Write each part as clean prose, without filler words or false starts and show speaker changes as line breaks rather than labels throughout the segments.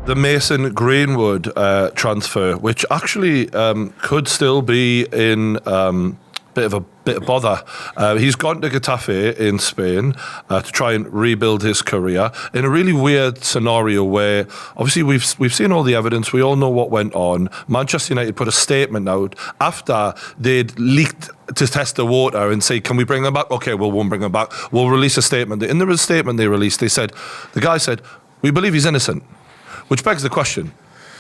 the Mason Greenwood transfer, which actually could still be in bit of bother. He's gone to Getafe in Spain to try and rebuild his career in a really weird scenario where obviously we've seen all the evidence. We all know what went on. Manchester United put a statement out after they'd leaked to test the water and say, can we bring him back? Okay, we won't bring him back. We'll release a statement. In the statement they released, the guy said, we believe he's innocent, which begs the question,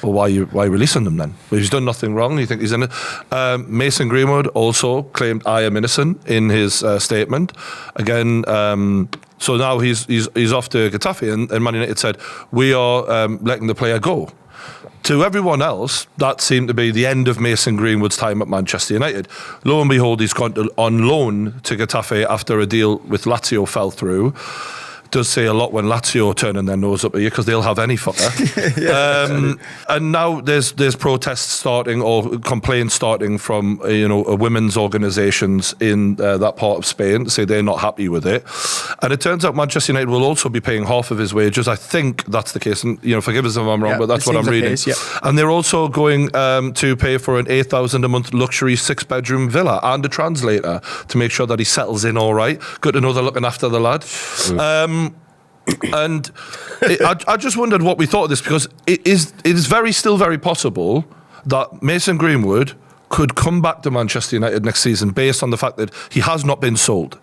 well, why releasing them then? Well, he's done nothing wrong. You think he's in it? Mason Greenwood also claimed, I am innocent in his statement. Again, so now he's off to Getafe, and Man United said, we are letting the player go. To everyone else, that seemed to be the end of Mason Greenwood's time at Manchester United. Lo and behold, he's gone on loan to Getafe after a deal with Lazio fell through. Does say a lot when Lazio turning their nose up at you because they'll have any fucker. And now there's protests starting or complaints starting from women's organisations in that part of Spain to say they're not happy with it. And it turns out Manchester United will also be paying half of his wages. I think that's the case. And forgive us if I'm wrong, but that's what I'm reading. And they're also going to pay for an £8,000 a month luxury 6-bedroom villa and a translator to make sure that he settles in all right. Good to know they're looking after the lad. And I just wondered what we thought of this, because it is still very possible that Mason Greenwood could come back to Manchester United next season based on the fact that he has not been sold.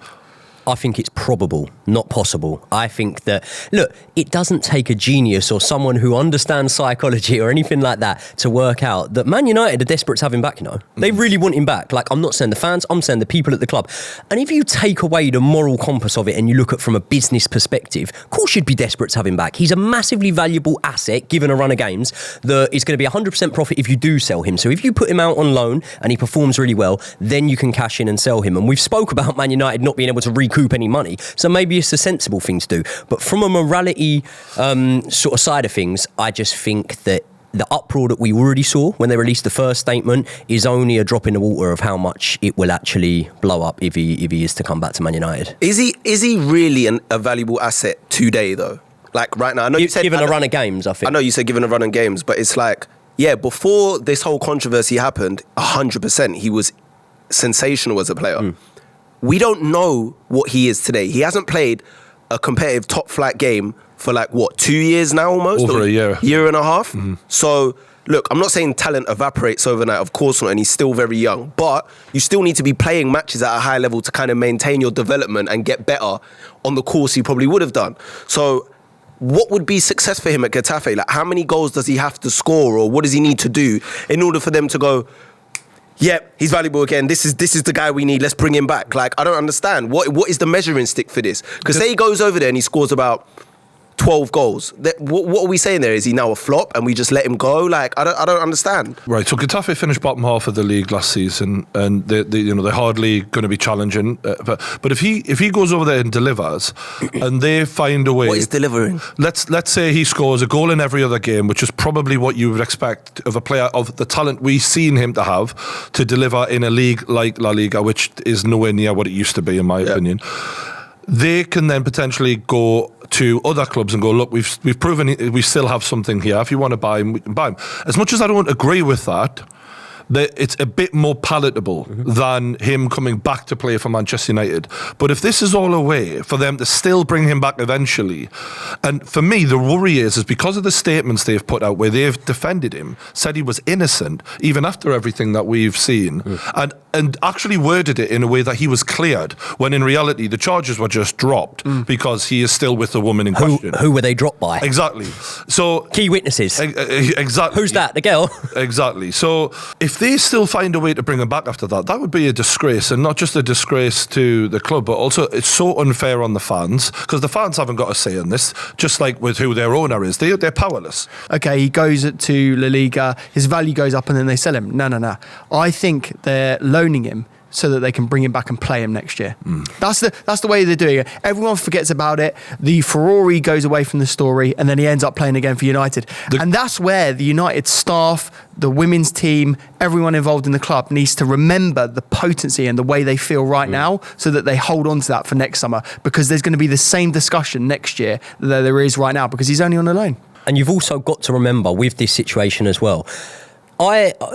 I think it's probable, not possible. I think that, look, it doesn't take a genius or someone who understands psychology or anything like that to work out that Man United are desperate to have him back, They really want him back. Like, I'm not saying the fans, I'm saying the people at the club. And if you take away the moral compass of it and you look at it from a business perspective, of course you'd be desperate to have him back. He's a massively valuable asset, given a run of games, that is going to be 100% profit if you do sell him. So if you put him out on loan and he performs really well, then you can cash in and sell him. And we've spoke about Man United not being able to recoup any money, so maybe it's a sensible thing to do. But from a morality sort of side of things, I just think that the uproar that we already saw when they released the first statement is only a drop in the water of how much it will actually blow up if he is to come back to Man United.
Is he really a valuable asset today though? Like right now, I know you said
given a run of games. I think
I know you said given a run of games, but it's like, yeah, before this whole controversy happened, 100% he was sensational as a player. We don't know what he is today. He hasn't played a competitive top flight game for 2 years now almost?
Over a year.
Year and a half. Mm-hmm. So, look, I'm not saying talent evaporates overnight, of course not, and he's still very young, but you still need to be playing matches at a high level to kind of maintain your development and get better on the course he probably would have done. So, what would be success for him at Getafe? Like, how many goals does he have to score, or what does he need to do in order for them to go, yeah, he's valuable again. This is the guy we need. Let's bring him back. Like, I don't understand. What is the measuring stick for this? Because say he goes over there and he scores about 12 goals. What are we saying there? Is he now a flop and we just let him go? Like, I don't understand.
Right, so Getafe finished bottom half of the league last season, and they're hardly going to be challenging. But if he goes over there and delivers, and they find a way,
what is delivering?
Let's say he scores a goal in every other game, which is probably what you would expect of a player of the talent we've seen him to have to deliver in a league like La Liga, which is nowhere near what it used to be, in my opinion. They can then potentially go to other clubs and go, look, we've proven we still have something here. If you want to buy him, we can buy him. As much as I don't agree with that, it's a bit more palatable than him coming back to play for Manchester United. But if this is all a way for them to still bring him back eventually, and for me, the worry is because of the statements they've put out where they've defended him, said he was innocent, even after everything that we've seen, and actually worded it in a way that he was cleared, when in reality the charges were just dropped because he is still with the woman in question.
Who were they dropped by?
Exactly. So
key witnesses.
Exactly.
Who's that? The girl?
Exactly. So if they still find a way to bring him back after that would be a disgrace, and not just a disgrace to the club, but also it's so unfair on the fans, because the fans haven't got a say in this, just like with who their owner is. They're powerless.
Okay, he goes to La Liga, his value goes up, and then they sell him. No. I think they're loaning him so that they can bring him back and play him next year. That's the way they're doing it. Everyone forgets about it. The Ferrari goes away from the story, and then he ends up playing again for United. And that's where the United staff, the women's team, everyone involved in the club needs to remember the potency and the way they feel right now, so that they hold on to that for next summer, because there's going to be the same discussion next year that there is right now, because he's only on a loan.
And you've also got to remember with this situation as well,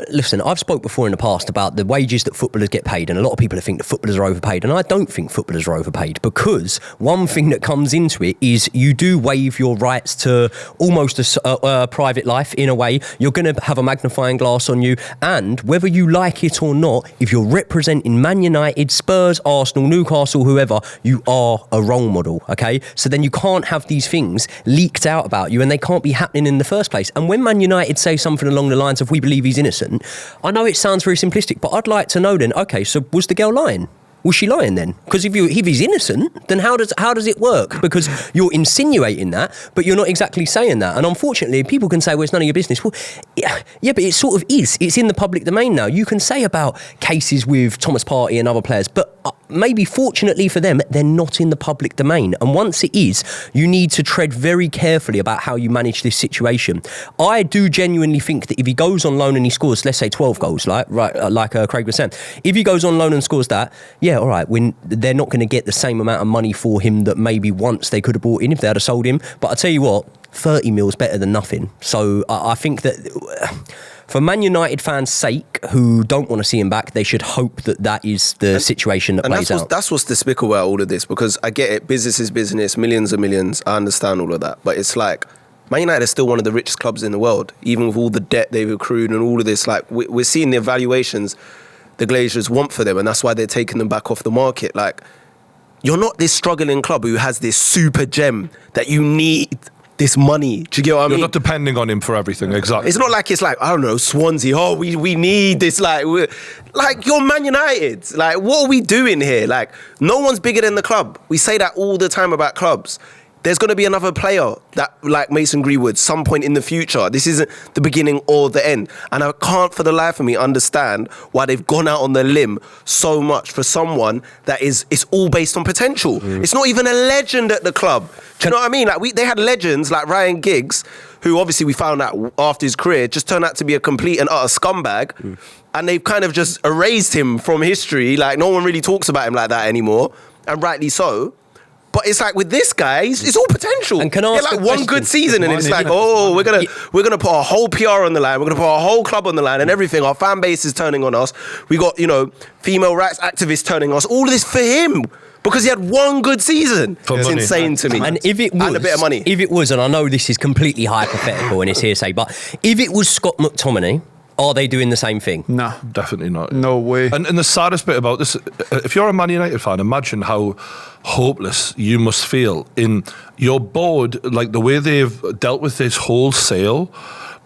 listen, I've spoke before in the past about the wages that footballers get paid, and a lot of people think that footballers are overpaid, and I don't think footballers are overpaid, because one thing that comes into it is you do waive your rights to almost a private life in a way. You're going to have a magnifying glass on you, and whether you like it or not, if you're representing Man United, Spurs, Arsenal, Newcastle, whoever, you are a role model, okay? So then you can't have these things leaked out about you, and they can't be happening in the first place. And when Man United say something along the lines of, we believe he's innocent, I know it sounds very simplistic, but I'd like to know then, okay, so was the girl lying? Was she lying then? Because if he's innocent, then how does it work? Because you're insinuating that, but you're not exactly saying that. And unfortunately, people can say, well, it's none of your business. Well, yeah, but it sort of is. It's in the public domain now. You can say about cases with Thomas Partey and other players, but maybe fortunately for them, they're not in the public domain. And once it is, you need to tread very carefully about how you manage this situation. I do genuinely think that if he goes on loan and he scores, let's say 12 goals, like Craig was saying, if he goes on loan and scores that, yeah, all right, they're not going to get the same amount of money for him that maybe once they could have bought in if they had have sold him. But I tell you what, 30 mil's better than nothing. So I think that for Man United fans' sake, who don't want to see him back, they should hope that is the situation that plays out.
That's what's despicable about all of this, because I get it, business is business, millions and millions, I understand all of that. But it's like, Man United is still one of the richest clubs in the world, even with all the debt they've accrued and all of this. Like, we're seeing the evaluations the Glazers want for them, and that's why they're taking them back off the market. Like, you're not this struggling club who has this super gem that you need this money. Do you get what I mean?
You're not depending on him for everything, exactly.
It's not like I don't know, Swansea, we need this, like you're Man United. Like, what are we doing here? Like, no one's bigger than the club. We say that all the time about clubs. There's going to be another player that, like Mason Greenwood, some point in the future. This isn't the beginning or the end. And I can't for the life of me understand why they've gone out on the limb so much for someone that it's all based on potential. It's not even a legend at the club. Do you know what I mean? Like, they had legends like Ryan Giggs, who obviously we found out after his career just turned out to be a complete and utter scumbag. And they've kind of just erased him from history. Like, no one really talks about him like that anymore. And rightly so. But it's like with this guy, it's all potential.
And can I ask
like one good season, and it's like, we're gonna put our whole PR on the line. We're gonna put our whole club on the line, and everything. Our fan base is turning on us. We got female rights activists turning on us. All of this for him because he had one good season. It's insane to me.
And if it was,
and a bit of money.
If it was, and I know this is completely hypothetical and it's hearsay, but if it was Scott McTominay, are they doing the same thing?
No.
Definitely not.
No way.
And the saddest bit about this, if you're a Man United fan, imagine how hopeless you must feel in your board, like the way they've dealt with this whole sale,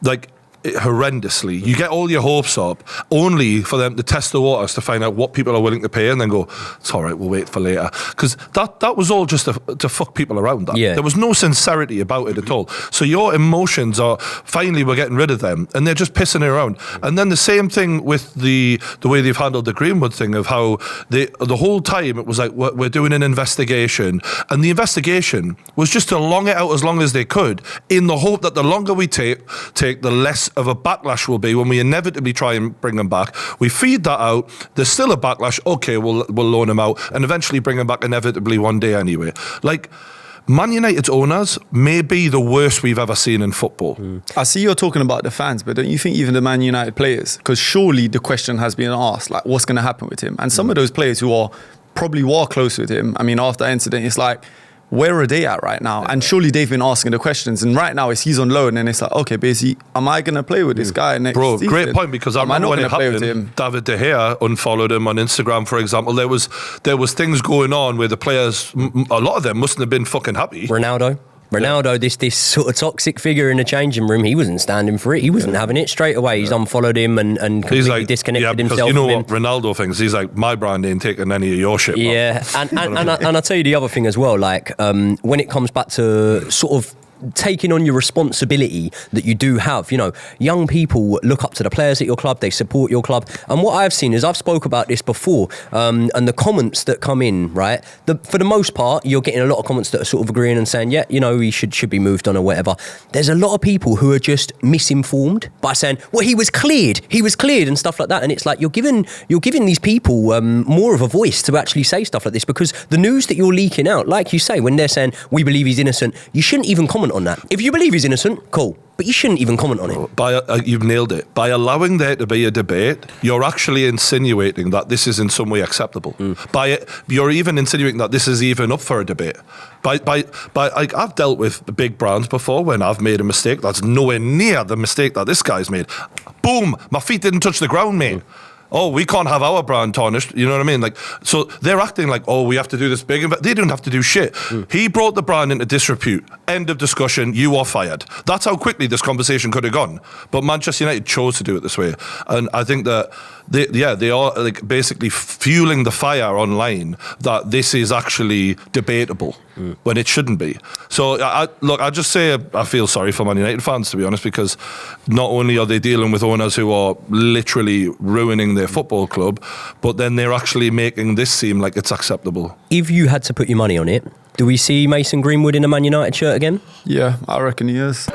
like horrendously. You get all your hopes up only for them to test the waters to find out what people are willing to pay and then go, it's all right, we'll wait for later. Because that was all just to fuck people around.
Yeah.
There was no sincerity about it at all. So your emotions are, finally we're getting rid of them, and they're just pissing it around. And then the same thing with the way they've handled the Greenwood thing, of how the whole time it was like, we're doing an investigation, and the investigation was just to long it out as long as they could, in the hope that the longer we take, the less of a backlash will be when we inevitably try and bring them back. We feed that out, there's still a backlash, okay, we'll loan them out and eventually bring them back inevitably one day anyway. Like, Man United's owners may be the worst we've ever seen in football.
I see you're talking about the fans, but don't you think even the Man United players, because surely the question has been asked, like, what's going to happen with him? And some of those players who are probably close with him, I mean, after that incident, it's like, where are they at right now? And surely they've been asking the questions. And right now, he's on loan, and it's like, okay, basically, am I going to play with this guy next season?
Great point, because I remember when it happened, David De Gea unfollowed him on Instagram, for example. There was things going on where the players, a lot of them mustn't have been fucking happy.
Ronaldo, this sort of toxic figure in the changing room, he wasn't standing for it. He wasn't having it straight away. He's unfollowed him and completely disconnected himself.
You know
from
what Ronaldo thinks? He's like, my brand ain't taking any of your shit.
Yeah, and I'll tell you the other thing as well. Like, when it comes back to sort of taking on your responsibility that you do have, young people look up to the players at your club, they support your club, and what I've seen is, I've spoke about this before, and the comments that come in, right, for the most part you're getting a lot of comments that are sort of agreeing and saying, yeah, he should be moved on or whatever. There's a lot of people who are just misinformed by saying, well, he was cleared and stuff like that, and it's like you're giving these people more of a voice to actually say stuff like this, because the news that you're leaking out, like you say, when they're saying we believe he's innocent, you shouldn't even comment comment on that. If you believe he's innocent, cool. But you shouldn't even comment on it.
You've nailed it. By allowing there to be a debate, you're actually insinuating that this is in some way acceptable. You're even insinuating that this is even up for a debate. I've dealt with big brands before when I've made a mistake that's nowhere near the mistake that this guy's made. Boom! My feet didn't touch the ground, mate. Oh, we can't have our brand tarnished. You know what I mean? Like, so they're acting like, oh, we have to do this big. They don't have to do shit. He brought the brand into disrepute. End of discussion. You are fired. That's how quickly this conversation could have gone. But Manchester United chose to do it this way, and I think that they are like basically fueling the fire online that this is actually debatable when it shouldn't be. So I just say I feel sorry for Man United fans, to be honest, because not only are they dealing with owners who are literally ruining their football club, but then they're actually making this seem like it's acceptable.
If you had to put your money on it, do we see Mason Greenwood in a Man United shirt again?
Yeah, I reckon he is.